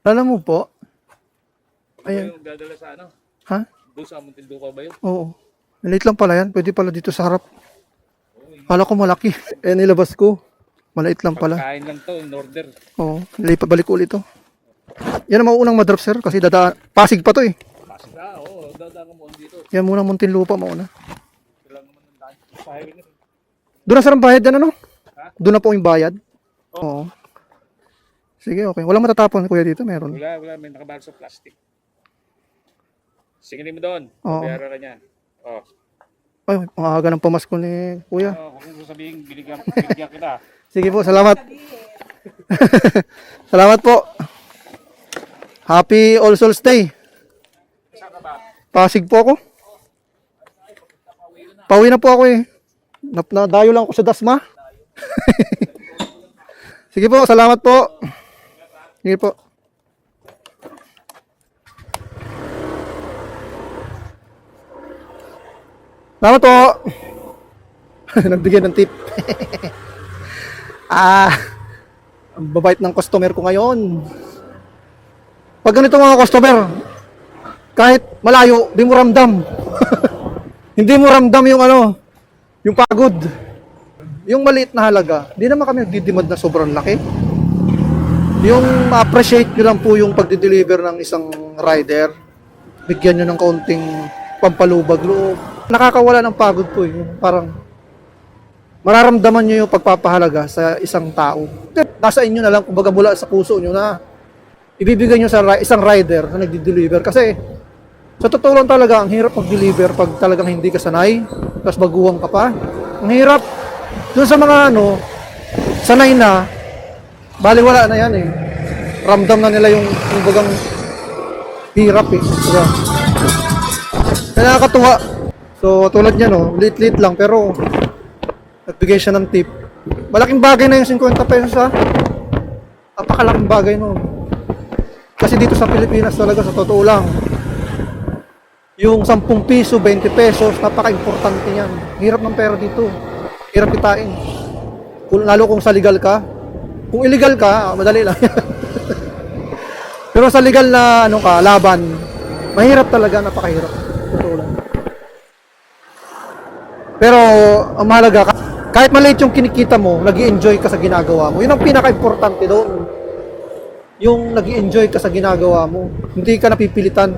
Alam mo po, Ano ayan, yung dadala sa ano? ha? Doon sa Muntinlupa ba yun? Oo. Maliit lang pala yan. Pwede pala dito sa harap. Kala ko malaki. Eh, nilabas ko. Maliit lang pala. Pagkain lang to, in order. Oo. Lipat balik ko ulit to. Yan ang mauunang madrop, sir. Kasi dadaan. Pasig pa to eh. Pasig na, oo. Dadaan mo dito. Yan muna Muntinlupa mauna. Kailangan naman ng daan. Sa highway na rin. Doon na sir ang bayad yan ano? Ha? Doon na po yung bayad? Oo. Sige, okay. Walang matatapon kuya dito. Meron. Wala. May nakabalot sa plastic. Singilin mo doon. Oo. Bayaran ka niya. Oh. Ay, ang aga ng pamasko ni kuya. Kung sasabihin, binigyan kita. Sige po, salamat. Salamat po. Happy All Souls Day. Saan ka ba? Pasig po ako. Pauwi na po ako eh. Nadayo lang ako sa Dasma. Sige po, salamat po. Sige po. Salamat po. Nagbigay ng tip. Ang babait ng customer ko ngayon. Pag ganito mga customer, kahit malayo, di mo ramdam. Hindi mo ramdam yung yung pagod. Yung maliit na halaga, di naman kami nagdidimad na sobrang laki. Yung ma-appreciate nyo lang po yung pagdi-deliver ng isang rider. Bigyan nyo ng kaunting pampalubag loob. Nakakawala ng pagod po yung parang mararamdaman nyo yung pagpapahalaga sa isang tao. Nasa inyo na lang, kumbaga mula sa puso nyo na ibibigay nyo sa isang rider na nagdi-deliver. Kasi sa totoo lang talaga, ang hirap mag-deliver pag talagang hindi ka sanay, tapos baguhan ka pa. Ang hirap. Doon sa mga sanay na, baliwala na yan eh. Ramdam na nila yung bagang hirap eh. Diba? Kaya nakakatuwa. So tulad niya lit-lit lang pero nagbigay siya ng tip. Malaking bagay na yung 50 pesos ha. Napakalaking bagay Kasi dito sa Pilipinas talaga sa totoo lang, yung 10 piso, 20 pesos, napaka-importante yan. Hirap ng pera dito. Hirap kitain. Lalo kung sa legal ka. Kung illegal ka, madali lang yan. Pero sa legal na laban, mahirap talaga, napakahirap. Totoo lang. Pero ang mahalaga, kahit maliit yung kinikita mo, nag-i-enjoy ka sa ginagawa mo. Yun ang pinaka-importante doon. Yung nag-i-enjoy ka sa ginagawa mo. Hindi ka napipilitan.